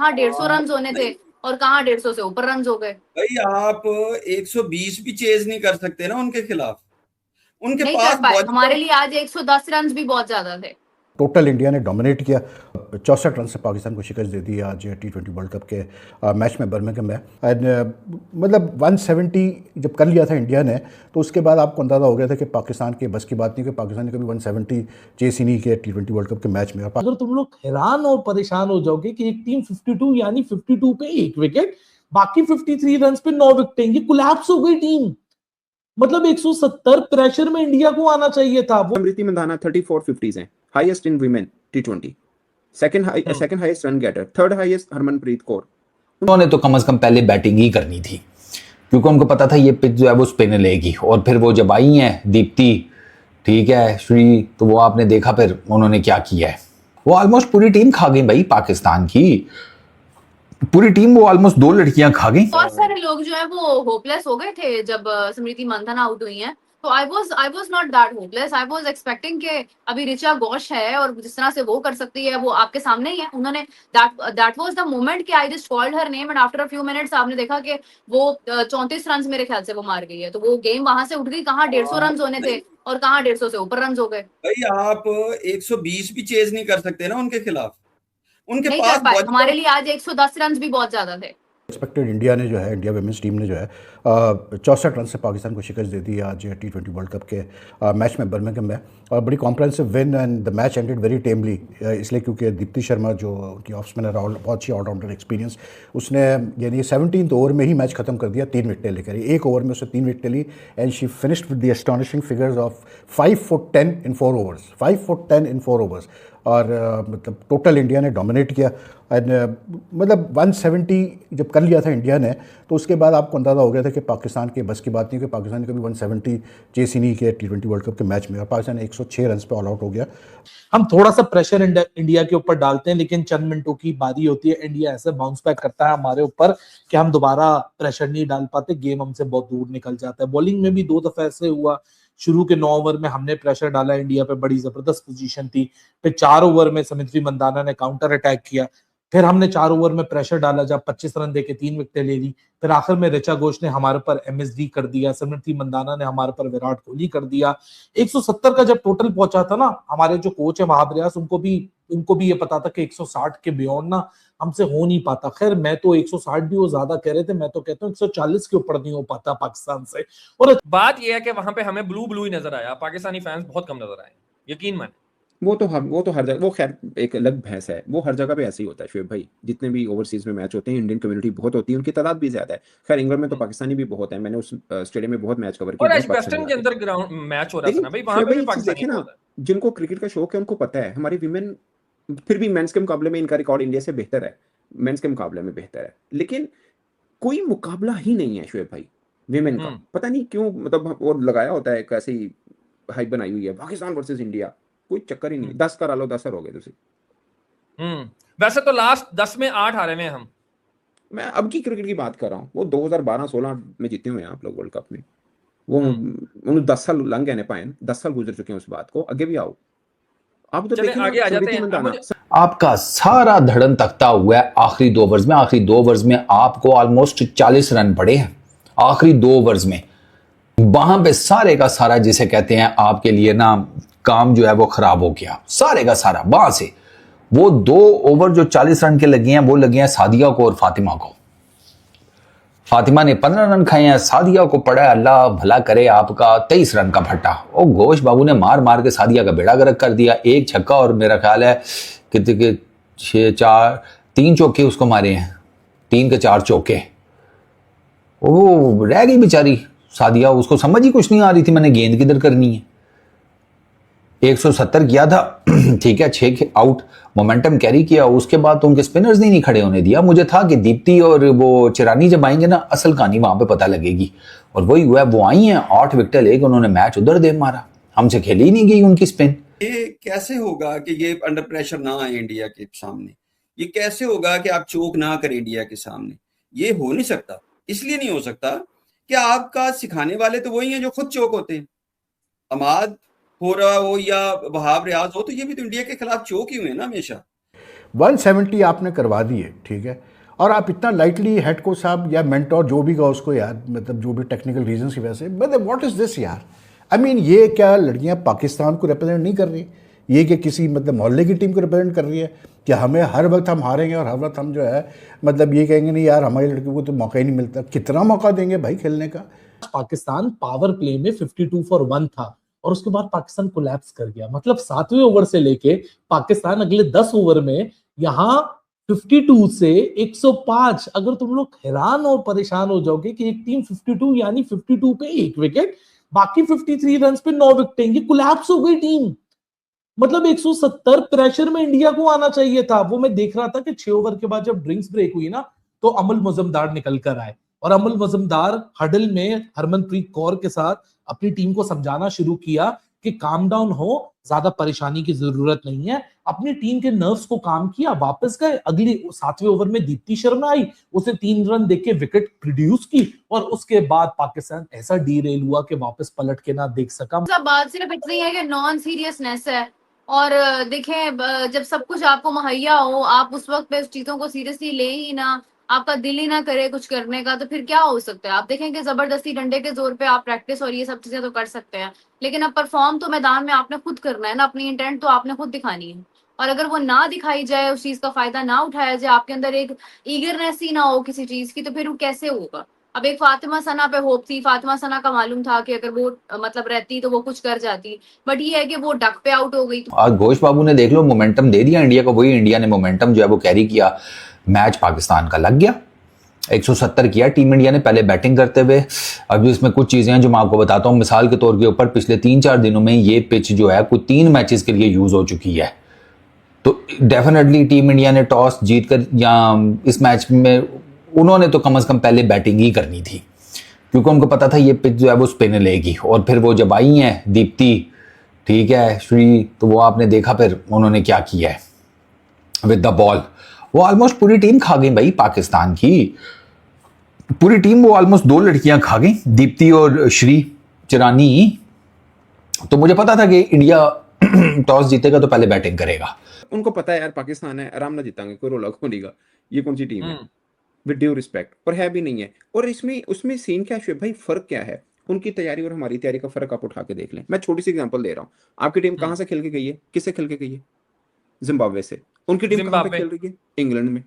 कहाँ 150 रन होने थे और कहाँ 150 से ऊपर रन हो गए। भाई आप 120 भी चेज नहीं कर सकते ना उनके खिलाफ। उनके नहीं कर पास पाए, बॉलिंग। हमारे लिए आज 110 रन भी बहुत ज्यादा थे। टोटल इंडिया ने डोमिनेट किया। 64 रन से पाकिस्तान को शिकस्त दे दी आज T20 वर्ल्ड कप के मैच में बर्मिंघम में। एंड मतलब 170 जब कर लिया था इंडिया ने, तो उसके बाद आपको अंदाज़ा हो गया था कि पाकिस्तान के बस की बात नहीं, कि पाकिस्तान ने कभी 170 चेस ही नहीं किया T20 वर्ल्ड कप के मैच में। अगर तुम लोग हैरान और परेशान हो जाओगे कि एक टीम 52 यानी 52 पे एक विकेट, बाकी 53 रन पे 9 विकेटें, ये कोलैप्स हो गई टीम। मतलब 170 प्रेशर में इंडिया को आना चाहिए था। वो स्मृति मंदाना 34 50s हैं, highest in women T20, second highest run getter, third highest Harmanpreet Kaur. उन्होंने तो कम से कम पहले बैटिंग ही करनी थी, क्योंकि उनको पता था ये पिच जो है वो स्पिन लेगी। और फिर वो जब आई हैं दीप्ति, ठीक है श्री, तो वो आपने देखा फिर उन्होंने क्या किया है। वो ऑलमोस्ट पूरी टीम खा गई भाई, पाकिस्तान की पूरी टीम वो ऑलमोस्ट 2 लड़कियां खा गई। बहुत सारे लोग जो है वो होपलेस हो गए थे जब स्मृति मंथना आउट हुई हैं। तो I was not that hopeless. I was expecting के अभी ऋचा घोष है और जिस तरह से वो कर सकती है वो आपके सामने ही है। उन्होंने दैट वाज द मोमेंट कि I just called her name and after a few minutes आपने देखा कि वो 34 रन मेरे ख्याल से वो मार गई है। तो वो गेम वहां से उठ गई, कहाँ 150 रन होने थे और कहाँ 150 से ऊपर रन हो गए। भाई आप 120 भी चेज नहीं कर सकते ना उनके खिलाफ। उनके नहीं पास कर पाए, बॉलिंग। हमारे लिए आज 110 रन भी बहुत ज्यादा थे। एक्सपेक्टेड इंडिया ने जो है, इंडिया वुमेंस टीम ने जो है 64 रन से पाकिस्तान को शिकस्त दे दी आज T20 वर्ल्ड कप के मैच में बर्मिंघम में। और बड़ी comprehensive win, and the match ended very tamely, इसलिए क्योंकि दीप्ति शर्मा जो उनकी ऑफ स्पिनर, बहुत अच्छी ऑलराउंडर एक्सपीरियंस, उसने यानी 17th ओवर में ही मैच खत्म कर दिया 3 विकेटें लेकर। एक ओवर में उसने 3 विकेटें ली and she finished with the astonishing figures of 5 for 10 in 4 overs, 5 for 10 in 4 overs. और मतलब टोटल इंडिया ने डोमिनेट किया। एंड मतलब 170 जब कर लिया था इंडिया ने, तो उसके बाद आपको अंदाज़ा हो गया था कि पाकिस्तान के बस की बात नहीं, कि पाकिस्तान ने कभी 170 चेस ही नहीं किया T20 वर्ल्ड कप के मैच में। और पाकिस्तान 106 रन पे ऑल आउट हो गया। हम थोड़ा सा प्रेशर इंडिया के ऊपर डालते हैं, लेकिन चंद मिनटों की बारी होती है, इंडिया ऐसे बाउंस बैक करता है हमारे ऊपर कि हम दोबारा प्रेशर नहीं डाल पाते, गेम हमसे बहुत दूर निकल जाता है। बॉलिंग में भी 2 दफा ऐसे हुआ। शुरू के 9 ओवर में हमने प्रेशर डाला, इंडिया पे बड़ी जबरदस्त पोजीशन थी। फिर 4 ओवर में स्मृति मंदाना ने काउंटर अटैक किया। फिर हमने 4 ओवर में प्रेशर डाला, जब 25 रन देके 3 विकेटें ले ली। फिर आखिर में ऋचा घोष ने हमारे पर MSD कर दिया, स्मृति मंदाना ने हमारे पर विराट कोहली कर दिया। 170 का जब टोटल पहुंचा था ना, हमारे जो कोच है वहाब रियाज, उनको भी ये पता था कि 160 के बियॉन्ड ना हमसे हो नहीं पाता। खैर मैं तो 160 भी वो ज्यादा कह रहे थे, मैं तो कहता हूँ 140 के ऊपर नहीं हो पाता पाकिस्तान से। और बात यह है कि वहां पे हमें ब्लू ही नजर आया, पाकिस्तानी फैंस बहुत कम नजर आए, यकीन माने। वो तो हर जगह, वो खैर एक अलग बहस है, वो हर जगह पे ऐसे ही होता है शुएब भाई। जितने भी ओवरसीज में मैच होते हैं, इंडियन कम्युनिटी बहुत होती है, उनकी तादाद भी ज्यादा है। खैर इंग्लैंड में तो पाकिस्तानी भी बहुत है, मैंने उस स्टेडियम में बहुत मैच कवर और किया। एजबेस्टन के अंदर ग्राउंड मैच हो रहा था ना भाई, वहां पे भी पाकिस्तानी बहुत है। जिनको क्रिकेट का शौक है उनको पता है, हमारी विमेन फिर भी मेंस के मुकाबले में इनका रिकॉर्ड इंडिया से बेहतर है, मेंस के मुकाबले में बेहतर है, लेकिन कोई मुकाबला ही नहीं है शुएब भाई विमेन का। पता नहीं क्यों, मतलब वो लगाया होता है, एक ऐसी हाइप बनाई हुई है पाकिस्तान वर्सेस इंडिया, कोई चक्कर ही नहीं। 10 करा लो, 10 हो गए तुम। वैसे तो लास्ट 10 में 8 हारे में हम। मैं अब की क्रिकेट की बात कर रहा हूँ, वो 2012-16 में जीते हुए हैं आप लोग वर्ल्ड कप में। वो उन्हें 10 साल लंघ गए पाए, 10 साल गुजर चुके हैं उस बात को, आगे भी आओ। आप तो देखिए आगे आ जाते हैं। आपका सारा धड़न तख्ता हुआ है आखिरी 2 ओवर्स में। आखिरी 2 ओवर्स में आपको ऑलमोस्ट 40 रन पड़े हैं आखिरी 2 ओवर्स में। वहां पे सारे का सारा जिसे कहते हैं आपके लिए ना काम जो है वो खराब हो गया, सारे का सारा। वहां से वो 2 ओवर जो 40 रन के लगे हैं, वो लगे हैं सादिया को और फातिमा को। फातिमा ने 15 रन खाए हैं, सादिया को पड़ा है अल्लाह भला करे आपका 23 रन का फट्टा। और घोष बाबू ने मार मार के सादिया का बेड़ा गर्क कर दिया। 1 छक्का और मेरा ख्याल है कितने के 3 चौके उसको मारे हैं, 3 के 4 चौके। वो रह गई बेचारी सादिया, उसको समझ ही कुछ नहीं आ रही थी मैंने गेंद किधर करनी है। 170 किया था ठीक है, 6 आउट मोमेंटम कैरी किया। उसके बाद तो उनके स्पिनर्स नहीं खड़े होने दिया। मुझे था कि दीप्ति और वो चिरानी जब आएंगे ना, असल कहानी वहां पे पता लगेगी। और वही हुआ, वो आई हैं 8 विकेट लेके उन्होंने मैच उधर दे मारा, हमसे खेली ही नहीं गई उनकी स्पिन। ये कैसे होगा कि ये अंडर प्रेशर ना आए इंडिया के सामने? ये कैसे होगा कि आप चोक ना करें इंडिया के सामने? ये हो नहीं सकता। इसलिए नहीं हो सकता कि आपका सिखाने वाले तो वही हैं जो खुद चोक होते हैं। अमाद हो रहा हो या वहाब रियाज हो, तो ये भी तो इंडिया के खिलाफ चोक ही हुए ना हमेशा। 170 आपने करवा दी है, ठीक है, और आप इतना लाइटली हेड कोच साहब या मेंटोर जो भी का उसको यार, मतलब जो भी टेक्निकल रीजन की वजह से, मतलब व्हाट इज़ दिस यार। आई मीन ये क्या लड़कियां पाकिस्तान को रिप्रेजेंट नहीं कर रही, ये कि किसी मतलब मोहल्ले की टीम को रिप्रेजेंट कर रही है, कि हमें हर वक्त हम हारेंगे और हर वक्त हम जो है मतलब ये कहेंगे नहीं यार हमारी लड़कियों को तो मौका ही नहीं मिलता। कितना मौका देंगे भाई खेलने का। पाकिस्तान पावर प्ले में 52 फॉर 1 था और उसके बाद पाकिस्तान कोलैप्स कर गया। मतलब 7वें ओवर से लेके पाकिस्तान अगले 10 ओवर में यहाँ 52 से 105। अगर तुम लोग हैरान और परेशान हो जाओगे कि एक टीम 52 यानी 52 पे 1 विकेट, बाकी 53 रन पे 9 विकेटें, ये कोलैप्स हो गई टीम। मतलब 170 प्रेशर में इंडिया को आना चाहिए था। वो मैं देख रहा था कि 6 ओवर के बाद जब ड्रिंक्स ब्रेक हुई ना, तो अमल मुजम्दार निकल कर आए और अमल मुजम्दार हडल में हरमनप्रीत कौर के साथ अपनी टीम को समझाना शुरू किया कि काम डाउन हो, ज्यादा परेशानी की जरूरत नहीं है। अपनी टीम के नर्व्स को काम किया, वापस गए। अगली 7वें ओवर में दीप्ति शर्मा आई, उसे 3 रन देके विकेट प्रोड्यूस की और उसके बाद पाकिस्तान ऐसा डीरेल हुआ कि वापस पलट के ना देख सका। सब बात सिर्फ इतनी है कि नॉन सीरियसनेस है। और देखें, जब सब कुछ आपको मुहैया हो, आप उस वक्त पे उस चीजों को सीरियसली ले ही ना, आपका दिल ही ना करे कुछ करने का, तो फिर क्या हो सकता है। आप देखें कि जबरदस्ती डंडे के जोर पे आप प्रैक्टिस और ये सब चीजें तो कर सकते हैं, लेकिन अब परफॉर्म तो मैदान में आपने खुद करना है ना, अपनी इंटेंट तो आपने खुद दिखानी है। और अगर वो ना दिखाई जाए, उस चीज का फायदा ना उठाया जाए, आपके अंदर एक ईगरनेस ही ना हो किसी चीज की, तो फिर वो कैसे होगा। अब एक फातिमा सना पे होप थी, फातिमा सना का मालूम था कि अगर वो मतलब रहती तो वो कुछ कर जाती, बट ये है कि वो डक पे आउट हो गई। आज घोष बाबू ने देख लो मोमेंटम दे दिया इंडिया को, वही इंडिया ने मोमेंटम जो है वो कैरी किया, मैच पाकिस्तान का लग गया। 170 किया टीम इंडिया ने पहले बैटिंग करते हुए। अभी इसमें कुछ चीजें हैं जो मैं आपको बताता हूं। मिसाल के तौर के ऊपर पिछले 3-4 दिनों में ये पिच जो है कुछ 3 मैचेस के लिए यूज हो चुकी है, तो डेफिनेटली टीम इंडिया ने टॉस जीतकर या इस मैच में उन्होंने तो कम से कम पहले बैटिंग ही करनी थी, क्योंकि उनको पता था ये पिच जो है वो स्पिन लेगी। और फिर वो जब आई हैं दीप्ति, ठीक है, श्री, तो वो आपने देखा फिर उन्होंने क्या किया है विद द बॉल। वो ऑलमोस्ट पूरी टीम खा गई भाई, पाकिस्तान की पूरी टीम, वो ऑलमोस्ट 2 लड़कियां खा गई, दीप्ति और श्री चिरानी। तो मुझे पता था कि इंडिया टॉस जीतेगा तो पहले बैटिंग करेगा। उनको पता है यार पाकिस्तान है, आराम ना जीतेंगे, कोई रोला खोली का, ये कौन सी टीम है विद ड्यू रिस्पेक्ट, और है भी नहीं है। और इसमें उसमें सीन क्या है भाई, फर्क क्या है, उनकी तैयारी और हमारी तैयारी का फर्क आप उठा के देख लें। मैं छोटी सी एग्जांपल दे रहा हूँ। आपकी टीम कहाँ से खेल के गई है, किससे खेल के गई है? जिम्बाब्वे से। उनकी टीम कहाँ पे खेल रही है? इंग्लैंड में।